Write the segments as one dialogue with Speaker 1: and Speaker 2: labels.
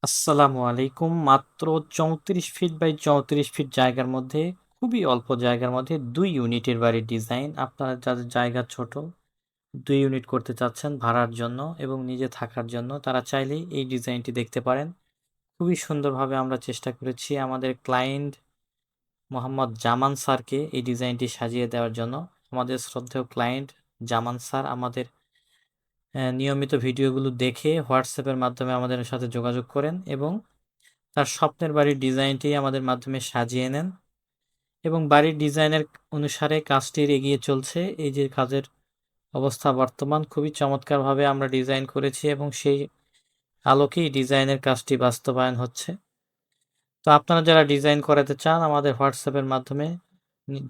Speaker 1: আসসালামু আলাইকুম। মাত্র 34 ফিট বাই 34 ফিট জায়গার মধ্যে, খুবই অল্প জায়গার মধ্যে 2 ইউনিটের বাড়ির ডিজাইন। আপনারা যাদের জায়গা ছোট, 2 ইউনিট করতে চাচ্ছেন ভাড়ার জন্য এবং নিজে থাকার জন্য, তারা চাইলেই এই ডিজাইনটি দেখতে পারেন। খুবই সুন্দরভাবে আমরা চেষ্টা করেছি আমাদের ক্লায়েন্ট মোহাম্মদ জামান স্যারকে এই ডিজাইনটি সাজিয়ে দেওয়ার জন্য। আমাদের শ্রদ্ধেয় ক্লায়েন্ট জামান স্যার আমাদের নিয়মিত ভিডিওগুলো দেখে হোয়াটসঅ্যাপের মাধ্যমে আমাদের সাথে যোগাযোগ করেন এবং তার স্বপ্নের বাড়ির ডিজাইনটি আমাদের মাধ্যমে সাজিয়ে নেন এবং বাড়ির ডিজাইনের অনুসারে কাজটির এগিয়ে চলছে। এই যে কাজের অবস্থা বর্তমান, খুবই চমৎকারভাবে আমরা ডিজাইন করেছি এবং সেই আলোকেই ডিজাইনের কাজটি বাস্তবায়ন হচ্ছে। তো আপনারা যারা ডিজাইন করাতে চান, আমাদের হোয়াটসঅ্যাপের মাধ্যমে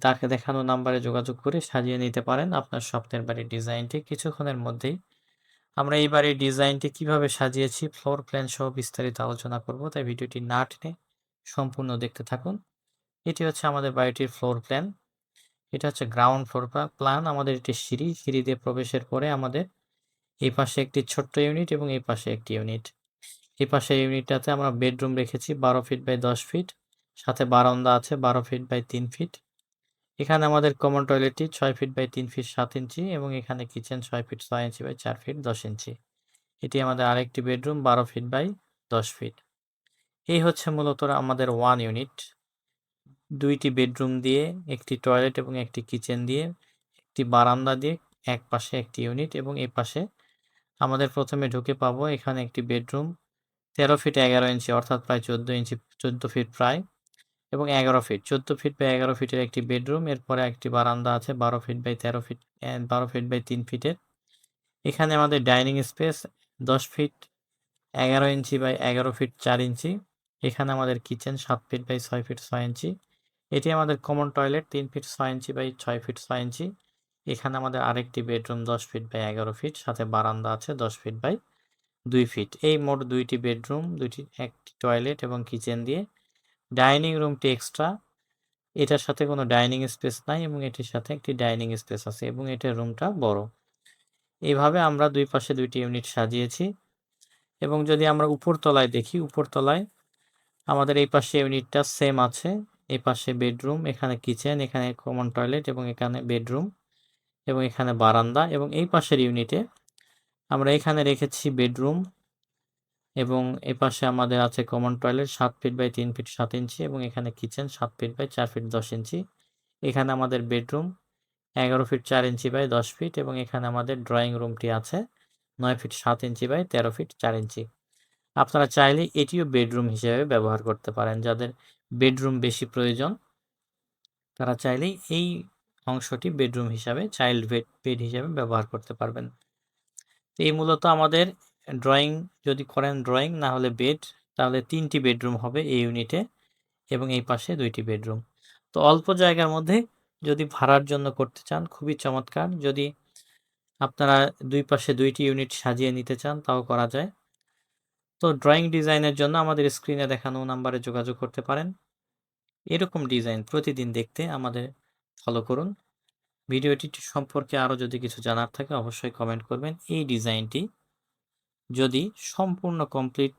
Speaker 1: তাকে দেখানো নাম্বারে যোগাযোগ করে সাজিয়ে নিতে পারেন আপনার স্বপ্নের বাড়ির ডিজাইনটি কিছুক্ষণের মধ্যেই। আমরা এই বাড়ির ডিজাইনটি কিভাবে সাজিয়েছি ফ্লোর প্ল্যান সহ বিস্তারিত আলোচনা করব, তাই ভিডিওটি না টেনে সম্পূর্ণ দেখতে থাকুন। এটি হচ্ছে আমাদের বাড়িটির ফ্লোর প্ল্যান। এটা হচ্ছে গ্রাউন্ড ফ্লোর প্ল্যান। আমাদের এটি সিঁড়ি দিয়ে প্রবেশের পরে আমাদের এই পাশে একটি ছোট্ট ইউনিট এবং এই পাশে একটি ইউনিট। এই পাশে ইউনিটটাতে আমরা বেডরুম রেখেছি 12 ফিট বাই 10 ফিট, সাথে বারান্দা আছে 12 ফিট বাই 3 ফিট। এখানে আমাদের কমন টয়লেটটি 6 ফিট বাই 3 ফিট 7 ইঞ্চি এবং এখানে kitchen 6 feet 6 inch by 4 feet 10 inch. এটি আমাদের আরেকটি বেডরুম 12 ফিট বাই 10 ফিট। এই হচ্ছে মূলত আমাদের 1 ইউনিট। 2টি বেডরুম দিয়ে, একটি টয়লেট এবং একটি কিচেন দিয়ে, একটি বারান্দা দিয়ে, এক পাশে একটি ইউনিট এবং এই পাশে আমাদের প্রথমে ঢুকে পাবো এখানে একটি বেডরুম 13 ফিট 11 ইঞ্চি, অর্থাৎ প্রায় 14 ইঞ্চি, 14 ফিট প্রায়, এবং 11 ফিট 14 ফিট বাই 11 ফিটের একটি বেডরুম। এরপরে একটি বারান্দা আছে 12 feet by 13 feet, 12 feet by 3 ফিটের। এখানে আমাদের dining space 10 feet 11 inch by 11 feet 4 inch. এখানে আমাদের kitchen 7 feet by 6 feet 6 inch. এটি আমাদের common toilet 3 feet 6 inch by 6 feet 6 inch. এখানে আমাদের আরেকটি বেডরুম 10 ফিট বাই 11 ফিট, সাথে বারান্দা আছে 10 ফিট বাই 2 ফিট। এই মোট 2টি বেডরুম, একটি টয়লেট এবং কিচেন দিয়ে। ডাইনিং রুমটি এক্সট্রা, এটার সাথে কোনো ডাইনিং স্পেস নাই এবং এটির সাথে একটি ডাইনিং স্পেস আছে এবং এটার রুমটা বড়। এইভাবে আমরা দুই পাশে 2টি ইউনিট সাজিয়েছি। এবং যদি আমরা উপরতলায় দেখি, উপরতলায় আমাদের এই পাশে ইউনিটটা সেম আছে। এই পাশে বেডরুম, এখানে কিচেন, এখানে কমন টয়লেট এবং এখানে বেডরুম এবং এখানে বারান্দা। এবং এই পাশের ইউনিটে আমরা এখানে রেখেছি বেডরুম এবং এই পাশে আমাদের আছে common toilet 7 feet by 3 feet 7 inch এবং এখানে kitchen 7 feet by 4 feet 10 inch. এখানে আমাদের bedroom 11 feet 4 inch by 10 feet এবং এখানে আমাদের ড্রয়িং রুমটি আছে 9 feet 7 inch by 13 feet 4 inch. আপনারা চাইলে এটিও বেডরুম হিসেবে ব্যবহার করতে পারেন। যাদের বেডরুম বেশি প্রয়োজন, তারা চাইলেই এই অংশটি বেডরুম হিসাবে, চাইল্ড বেড হিসাবে ব্যবহার করতে পারবেন। তো এই মূলত আমাদের ড্রয়িং, যদি করেন ড্রয়িং না হলে বেড, তাহলে 3টি বেডরুম হবে এই ইউনিটে এবং এই পাশে 2টি বেডরুম। তো অল্প জায়গার মধ্যে যদি ভাড়ার জন্য করতে চান, খুবই চমৎকার। যদি আপনারা দুই পাশে 2টি ইউনিট সাজিয়ে নিতে চান, তাও করা যায়। তো ড্রয়িং ডিজাইনের জন্য আমাদের স্ক্রিনে দেখানো নাম্বারে যোগাযোগ করতে পারেন। এরকম ডিজাইন প্রতিদিন দেখতে আমাদের ফলো করুন। ভিডিওটি সম্পর্কে আরও যদি কিছু জানার থাকে অবশ্যই কমেন্ট করবেন। এই ডিজাইনটি যদি সম্পূর্ণ কমপ্লিট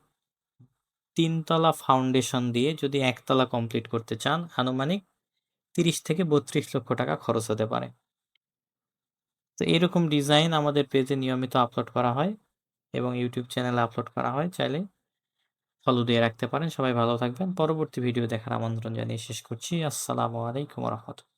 Speaker 1: 3 তলা ফাউন্ডেশন দিয়ে যদি 1 তলা কমপ্লিট করতে চান, আনুমানিক 30 থেকে 32 লক্ষ টাকা খরচ হতে পারে। তো এরকম ডিজাইন আমাদের পেজে নিয়মিত আপলোড করা হয় এবং ইউটিউব চ্যানেলে আপলোড করা হয়, চাইলে ফলো দিয়ে রাখতে পারেন। সবাই ভালো থাকবেন। পরবর্তী ভিডিও দেখার আমন্ত্রণ জানিয়ে শেষ করছি। আসসালামু আলাইকুম ওয়া রাহমাতুল্লাহ।